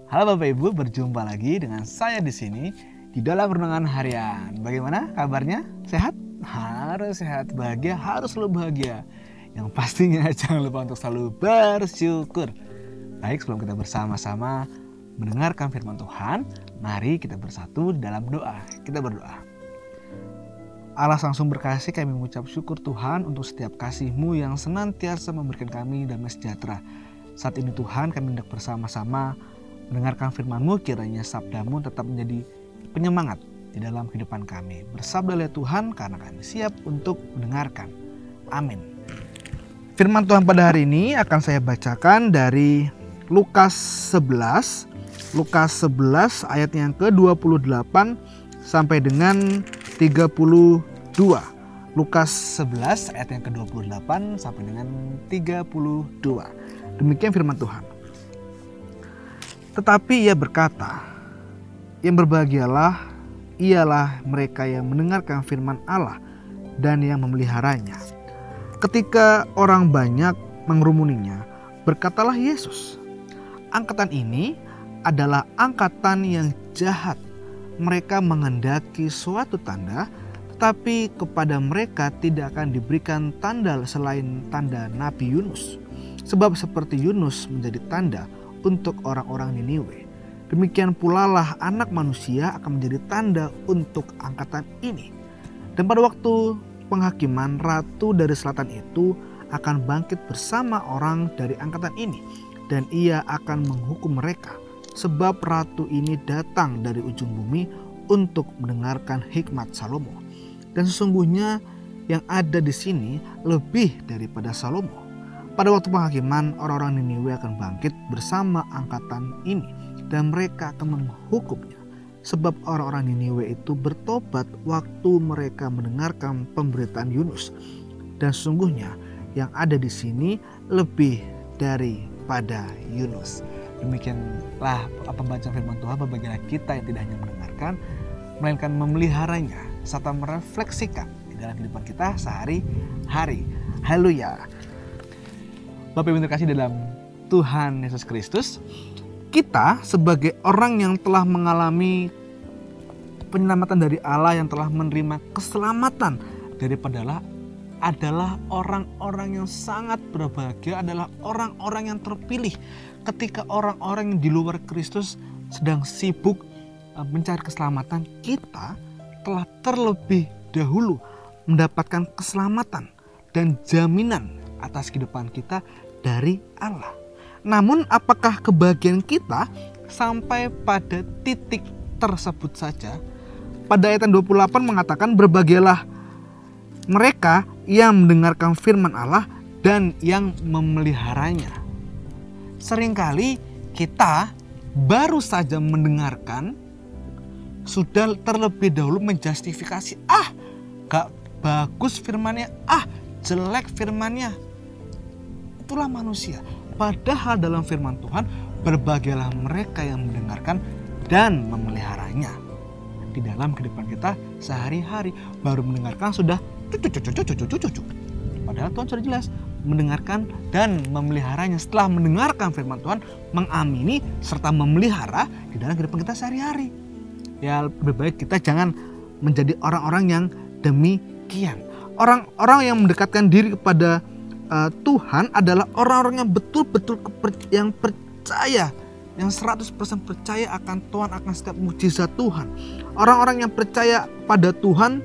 Halo Bapak Ibu, berjumpa lagi dengan saya di sini di dalam renungan harian. Bagaimana kabarnya? Sehat? Harus sehat, bahagia, harus selalu bahagia. Yang pastinya jangan lupa untuk selalu bersyukur. Baik, sebelum kita bersama-sama mendengarkan firman Tuhan, mari kita bersatu dalam doa. Kita berdoa. Allah Sang Sumber Kasih, kami mengucap syukur Tuhan untuk setiap kasih-Mu yang senantiasa memberikan kami damai sejahtera. Saat ini Tuhan, kami hendak bersama-sama mendengarkan firman-Mu, kiranya sabda-Mu tetap menjadi penyemangat di dalam kehidupan kami. Bersabdalah Tuhan, karena kami siap untuk mendengarkan. Amin. Firman Tuhan pada hari ini akan saya bacakan dari Lukas 11. Lukas 11 ayat yang ke-28 sampai dengan 32. Lukas 11 ayat yang ke-28 sampai dengan 32. Demikian firman Tuhan. Tetapi ia berkata, yang berbahagialah ialah mereka yang mendengarkan firman Allah dan yang memeliharanya. Ketika orang banyak mengerumuninya, berkatalah Yesus, angkatan ini adalah angkatan yang jahat. Mereka menghendaki suatu tanda, tetapi kepada mereka tidak akan diberikan tanda selain tanda Nabi Yunus. Sebab seperti Yunus menjadi tanda untuk orang-orang Niniwe, demikian pula lah Anak Manusia akan menjadi tanda untuk angkatan ini. Dan pada waktu penghakiman, ratu dari selatan itu akan bangkit bersama orang dari angkatan ini, dan ia akan menghukum mereka. Sebab ratu ini datang dari ujung bumi untuk mendengarkan hikmat Salomo. Dan sesungguhnya yang ada di sini lebih daripada Salomo. Pada waktu penghakiman, orang-orang Niniwe akan bangkit bersama angkatan ini, dan mereka akan menghukumnya. Sebab orang-orang Niniwe itu bertobat waktu mereka mendengarkan pemberitaan Yunus. Dan sesungguhnya yang ada di sini lebih daripada Yunus. Demikianlah pembacaan firman Tuhan. Berbahagialah kita yang tidak hanya mendengarkan, melainkan memeliharanya serta merefleksikan di dalam kehidupan kita sehari-hari. Haleluya. Bapak Ibu terkasih dalam Tuhan Yesus Kristus, kita sebagai orang yang telah mengalami penyelamatan dari Allah, yang telah menerima keselamatan daripada adalah orang-orang yang sangat berbahagia, adalah orang-orang yang terpilih. Ketika orang-orang yang di luar Kristus sedang sibuk mencari keselamatan, kita telah terlebih dahulu mendapatkan keselamatan dan jaminan atas kehidupan kita dari Allah. Namun apakah kebahagiaan kita sampai pada titik tersebut saja? Pada ayat 28 mengatakan, berbahagialah mereka yang mendengarkan firman Allah dan yang memeliharanya. Seringkali kita baru saja mendengarkan, sudah terlebih dahulu menjustifikasi, gak bagus firmannya, jelek firmannya. Itulah manusia. Padahal dalam firman Tuhan, berbahagialah mereka yang mendengarkan dan memeliharanya. Di dalam kehidupan kita sehari-hari, baru mendengarkan sudah cucu. Padahal Tuhan sudah jelas, mendengarkan dan memeliharanya. Setelah mendengarkan firman Tuhan, mengamini serta memelihara di dalam kehidupan kita sehari-hari. Ya, lebih baik kita jangan menjadi orang-orang yang demikian. Orang-orang yang mendekatkan diri kepada Tuhan adalah orang-orang yang betul-betul yang percaya, yang 100% percaya akan Tuhan, akan setiap mukjizat Tuhan. Orang-orang yang percaya pada Tuhan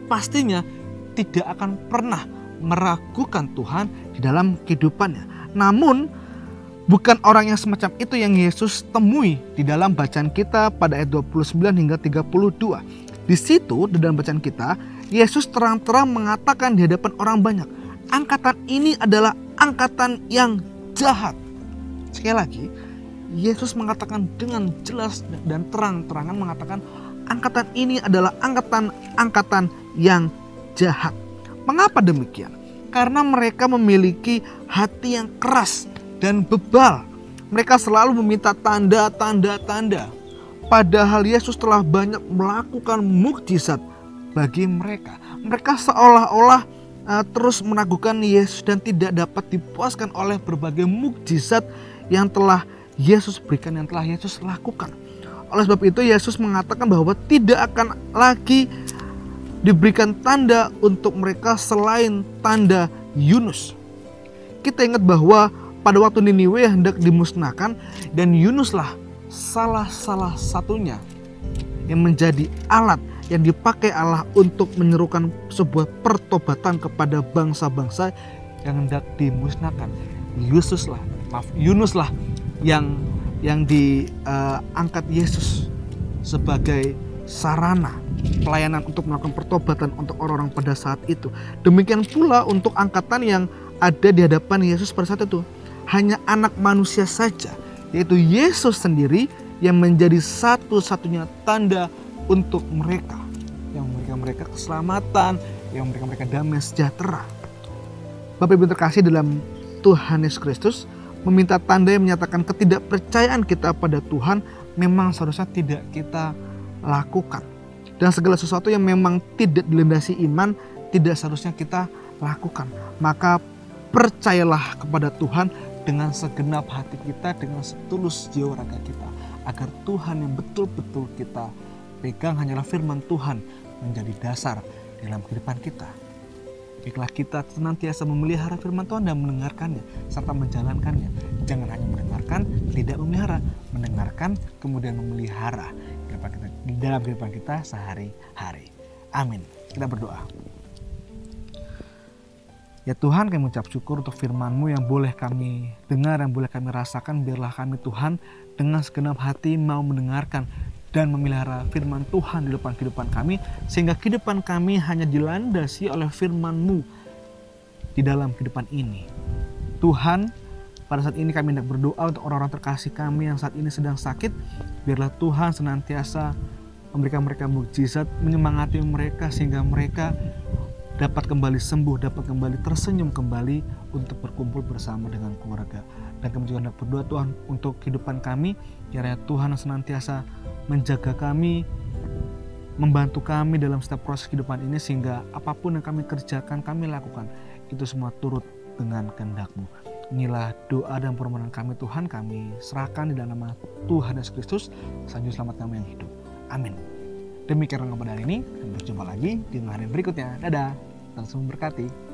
pastinya tidak akan pernah meragukan Tuhan di dalam kehidupannya. Namun bukan orang yang semacam itu yang Yesus temui di dalam bacaan kita pada ayat 29 hingga 32. Di situ di dalam bacaan kita, Yesus terang-terang mengatakan di hadapan orang banyak, angkatan ini adalah angkatan yang jahat. Sekali lagi, Yesus mengatakan dengan jelas dan terang-terangan mengatakan angkatan ini adalah angkatan yang jahat. Mengapa demikian? Karena mereka memiliki hati yang keras dan bebal. Mereka selalu meminta tanda. Padahal Yesus telah banyak melakukan mukjizat bagi mereka. Mereka seolah-olah terus meragukan Yesus dan tidak dapat dipuaskan oleh berbagai mukjizat yang telah Yesus berikan, yang telah Yesus lakukan. Oleh sebab itu Yesus mengatakan bahwa tidak akan lagi diberikan tanda untuk mereka selain tanda Yunus. Kita ingat bahwa pada waktu Niniwe hendak dimusnahkan, dan Yunuslah salah satunya yang menjadi alat yang dipakai Allah untuk menyerukan sebuah pertobatan kepada bangsa-bangsa yang hendak dimusnahkan. Yunuslah yang diangkat Yesus sebagai sarana pelayanan untuk melakukan pertobatan untuk orang-orang pada saat itu. Demikian pula untuk angkatan yang ada di hadapan Yesus pada saat itu. Hanya anak manusia saja, yaitu Yesus sendiri, yang menjadi satu-satunya tanda untuk mereka, yang memberikan mereka keselamatan, yang memberikan mereka damai sejahtera. Bapak Ibu terkasih dalam Tuhan Yesus Kristus, meminta tanda yang menyatakan ketidakpercayaan kita pada Tuhan memang seharusnya tidak kita lakukan. Dan segala sesuatu yang memang tidak dilandasi iman tidak seharusnya kita lakukan. Maka percayalah kepada Tuhan dengan segenap hati kita, dengan setulus jiwa raga kita, agar Tuhan yang betul-betul kita pegang hanyalah firman Tuhan menjadi dasar dalam kehidupan kita. Baiklah, kita senantiasa memelihara firman Tuhan dan mendengarkannya serta menjalankannya. Jangan hanya mendengarkan, tidak memelihara. Mendengarkan kemudian memelihara di dalam kehidupan kita sehari-hari. Amin. Kita berdoa. Ya Tuhan, kami mengucap syukur untuk firman-Mu yang boleh kami dengar, yang boleh kami rasakan. Biarlah kami Tuhan dengan segenap hati mau mendengarkan dan memelihara firman Tuhan di depan kehidupan kami, sehingga kehidupan kami hanya dilandasi oleh firman-Mu di dalam kehidupan ini. Tuhan, pada saat ini kami hendak berdoa untuk orang-orang terkasih kami yang saat ini sedang sakit. Biarlah Tuhan senantiasa memberikan mereka mukjizat, menyemangati mereka sehingga mereka dapat kembali sembuh, dapat kembali tersenyum kembali untuk berkumpul bersama dengan keluarga. Dan kami juga hendak berdoa Tuhan untuk kehidupan kami, kiranya Tuhan senantiasa menjaga kami, membantu kami dalam setiap proses kehidupan ini, sehingga apapun yang kami kerjakan, kami lakukan, itu semua turut dengan kehendak-Mu. Inilah doa dan permohonan kami Tuhan, kami serahkan di dalam nama Tuhan Yesus Kristus, Sang Juru Selamat kami yang hidup. Amin. Demikian kepada hari ini, dan berjumpa lagi di hari berikutnya. Dadah, Tuhan memberkati.